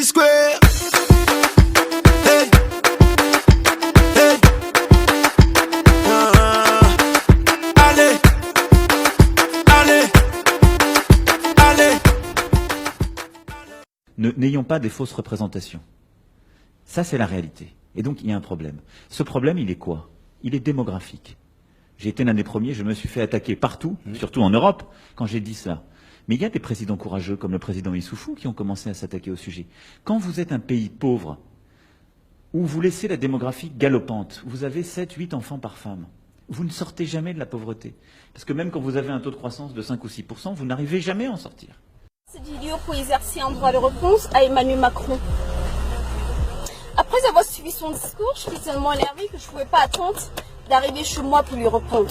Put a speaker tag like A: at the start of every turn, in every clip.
A: Square. Hey. Hey. Allez. Allez. Allez.
B: N'ayons pas des fausses représentations. Ça, c'est la réalité. Et donc, il y a un problème. Ce problème, il est quoi? Il est démographique. J'ai été l'un des premiers, je me suis fait attaquer partout, surtout en Europe, quand j'ai dit ça. Mais il y a des présidents courageux, comme le président Issoufou, qui ont commencé à s'attaquer au sujet. Quand vous êtes un pays pauvre, où vous laissez la démographie galopante, vous avez 7, 8 enfants par femme, vous ne sortez jamais de la pauvreté. Parce que même quand vous avez un taux de croissance de 5 ou 6%, vous n'arrivez jamais à en sortir.
C: C'est idiot pour exercer un droit de réponse à Emmanuel Macron. Après avoir suivi son discours, je suis tellement énervée que je ne pouvais pas attendre d'arriver chez moi pour lui répondre.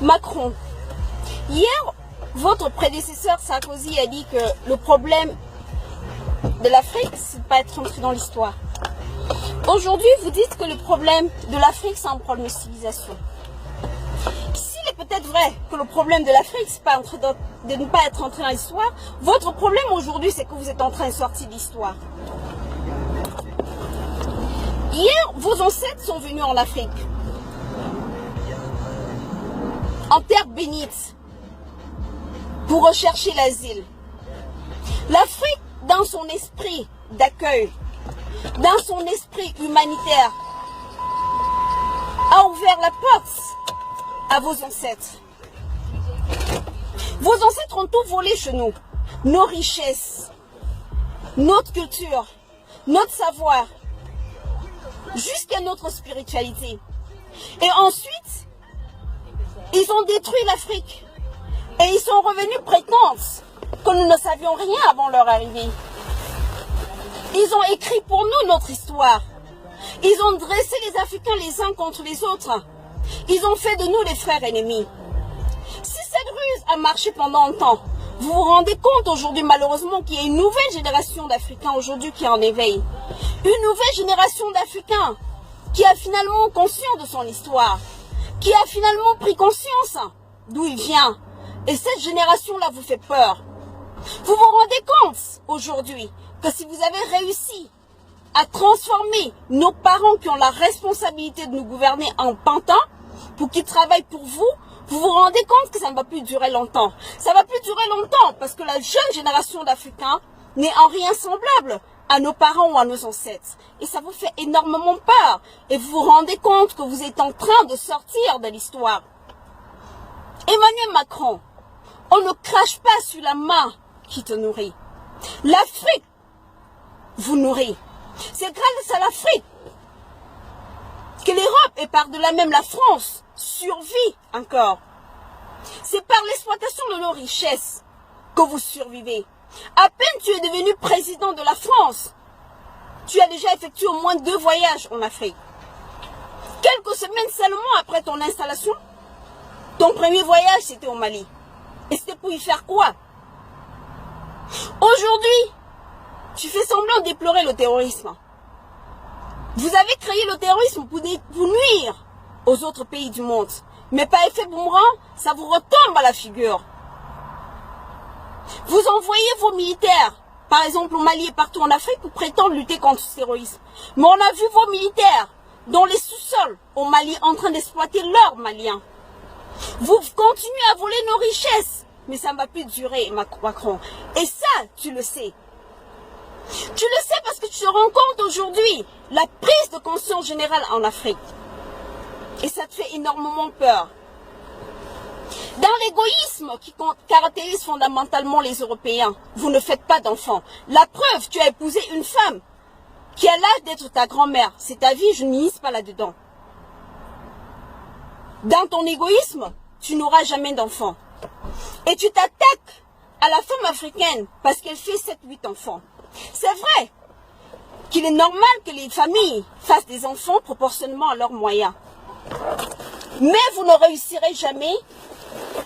C: Macron, hier, votre prédécesseur Sarkozy a dit que le problème de l'Afrique, c'est de ne pas être entré dans l'histoire. Aujourd'hui, vous dites que le problème de l'Afrique, c'est un problème de civilisation. S'il est peut-être vrai que le problème de l'Afrique, c'est de ne pas être entré dans l'histoire, votre problème aujourd'hui, c'est que vous êtes en train de sortir de l'histoire. Hier, vos ancêtres sont venus en Afrique, en terre bénite, pour rechercher l'asile. L'Afrique, dans son esprit d'accueil, dans son esprit humanitaire, a ouvert la porte à vos ancêtres. Vos ancêtres ont tout volé chez nous, nos richesses, notre culture, notre savoir, jusqu'à notre spiritualité. Et ensuite, ils ont détruit l'Afrique. Et ils sont revenus prétendre que nous ne savions rien avant leur arrivée. Ils ont écrit pour nous notre histoire. Ils ont dressé les Africains les uns contre les autres. Ils ont fait de nous des frères ennemis. Si cette ruse a marché pendant un temps, vous vous rendez compte aujourd'hui malheureusement qu'il y a une nouvelle génération d'Africains aujourd'hui qui est en éveil. Une nouvelle génération d'Africains qui a finalement conscience de son histoire, qui a finalement pris conscience d'où il vient. Et cette génération-là vous fait peur. Vous vous rendez compte aujourd'hui que si vous avez réussi à transformer nos parents qui ont la responsabilité de nous gouverner en pantins, pour qu'ils travaillent pour vous, vous vous rendez compte que ça ne va plus durer longtemps. Ça ne va plus durer longtemps parce que la jeune génération d'Africains n'est en rien semblable à nos parents ou à nos ancêtres. Et ça vous fait énormément peur. Et vous vous rendez compte que vous êtes en train de sortir de l'histoire. Emmanuel Macron, on ne crache pas sur la main qui te nourrit. L'Afrique vous nourrit. C'est grâce à l'Afrique que l'Europe et par-delà même la France survit encore. C'est par l'exploitation de nos richesses que vous survivez. À peine tu es devenu président de la France, tu as déjà effectué au moins 2 voyages en Afrique. Quelques semaines seulement après ton installation, ton premier voyage c'était au Mali. Et c'était pour y faire quoi? Aujourd'hui, tu fais semblant de déplorer le terrorisme. Vous avez créé le terrorisme pour nuire aux autres pays du monde. Mais par effet boomerang, ça vous retombe à la figure. Vous envoyez vos militaires, par exemple au Mali et partout en Afrique, pour prétendre lutter contre ce terrorisme. Mais on a vu vos militaires dans les sous-sols au Mali en train d'exploiter leurs Maliens. Vous continuez à voler nos richesses, mais ça ne va plus durer, Macron. Et ça, tu le sais. Tu le sais parce que tu te rends compte aujourd'hui la prise de conscience générale en Afrique. Et ça te fait énormément peur. Dans l'égoïsme qui caractérise fondamentalement les Européens, vous ne faites pas d'enfants. La preuve, tu as épousé une femme qui a l'âge d'être ta grand-mère. C'est ta vie, je n'y pas là-dedans. Dans ton égoïsme, tu n'auras jamais d'enfants. Et tu t'attaques à la femme africaine parce qu'elle fait 7-8 enfants. C'est vrai qu'il est normal que les familles fassent des enfants proportionnellement à leurs moyens. Mais vous ne réussirez jamais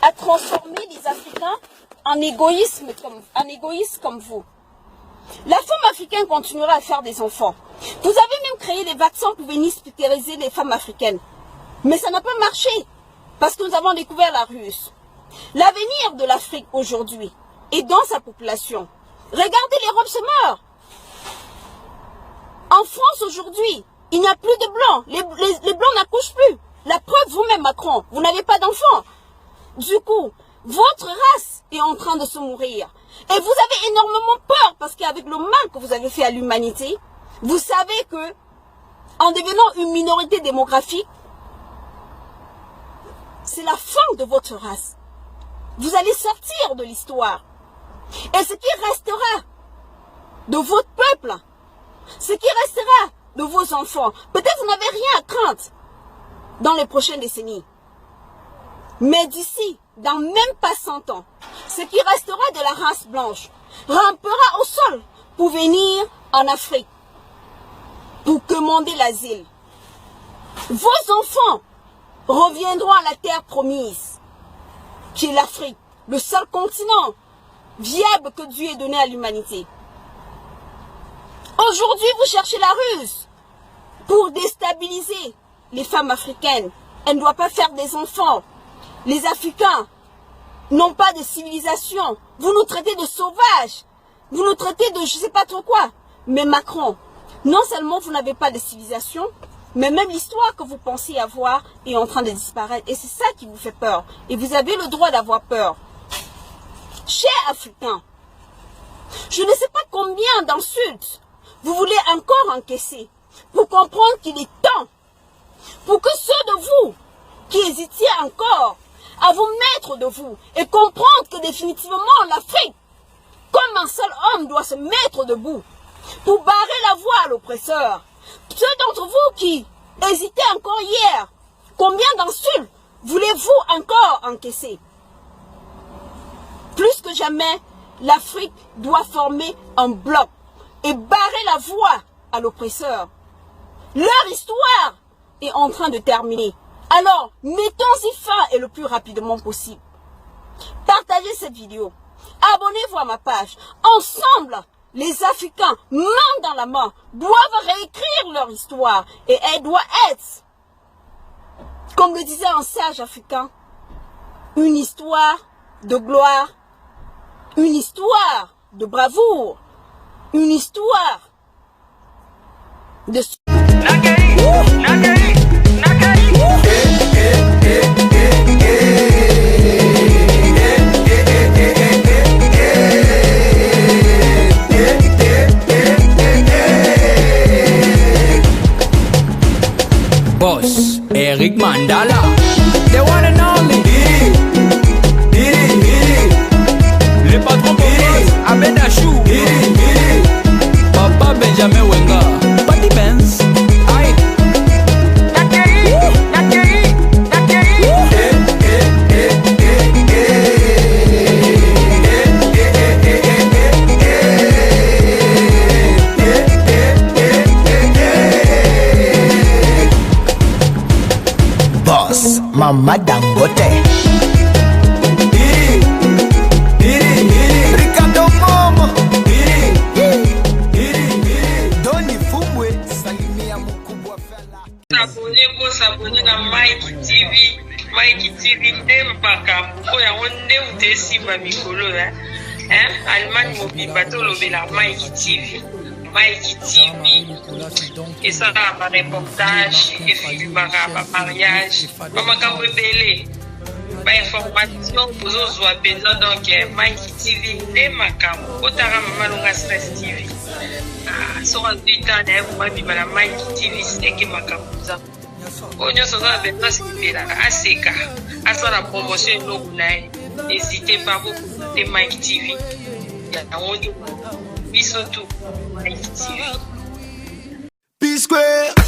C: à transformer les Africains en égoïstes comme vous. La femme africaine continuera à faire des enfants. Vous avez même créé des vaccins pour venir stériliser les femmes africaines. Mais ça n'a pas marché parce que nous avons découvert la ruse. L'avenir de l'Afrique aujourd'hui est dans sa population. Regardez, les robes se meurent. En France aujourd'hui, il n'y a plus de blancs. Les blancs n'accouchent plus. La preuve, vous-même, Macron, vous n'avez pas d'enfants. Du coup, votre race est en train de se mourir. Et vous avez énormément peur parce qu'avec le mal que vous avez fait à l'humanité, vous savez que, en devenant une minorité démographique, c'est la fin de votre race. Vous allez sortir de l'histoire. Et ce qui restera de votre peuple, ce qui restera de vos enfants, peut-être vous n'avez rien à craindre dans les prochaines décennies. Mais d'ici, dans même pas 100 ans, ce qui restera de la race blanche rampera au sol pour venir en Afrique, pour demander l'asile. Vos enfants reviendront à la terre promise, qui est l'Afrique, le seul continent viable que Dieu ait donné à l'humanité. Aujourd'hui, vous cherchez la ruse pour déstabiliser les femmes africaines. Elles ne doivent pas faire des enfants. Les Africains n'ont pas de civilisation. Vous nous traitez de sauvages. Vous nous traitez de je ne sais pas trop quoi. Mais Macron, non seulement vous n'avez pas de civilisation, mais même l'histoire que vous pensez avoir est en train de disparaître. Et c'est ça qui vous fait peur. Et vous avez le droit d'avoir peur. Chers Africains, je ne sais pas combien d'insultes vous voulez encore encaisser pour comprendre qu'il est temps pour que ceux de vous qui hésitiez encore à vous mettre de vous et comprendre que définitivement l'Afrique, comme un seul homme, doit se mettre debout pour barrer la voie à l'oppresseur. Ceux d'entre vous qui hésitaient encore hier, combien d'insultes voulez-vous encore encaisser? Plus que jamais, l'Afrique doit former un bloc et barrer la voie à l'oppresseur. Leur histoire est en train de terminer. Alors, mettons-y fin et le plus rapidement possible. Partagez cette vidéo. Abonnez-vous à ma page. Ensemble, les Africains, main dans la main, doivent réécrire leur histoire. Et elle doit être, comme le disait un sage africain, une histoire de gloire, une histoire de bravoure, une histoire de...
D: Boss, Eric Mandala, the one and only. Le patron Boss, Abed Achou, Papa Benjamin Wenga, Patty Benz. Aïe.
E: Boss, Mama Dangote. Ricardo Momo. Doni Fumwe, salimia mkubwa fella.
F: Sabone na Mike TV. Mike TV nde makambo ya onde utesimba mikolo Allemagne mobimba to lobela Mike TV. Mike TV et ça va reportage et film ba mariage ba makambo ebele ba information bozozwa penza donc Mike TV nde makambo otara malonga stress TV sur un Twitter na ba bibala Mike TV c'est que makambo za onyo so za beta sipela aseka asa la promotion no kunai n'hésitez pas beaucoup de Mike TV ya on biso tout Mike TV
A: P-Square.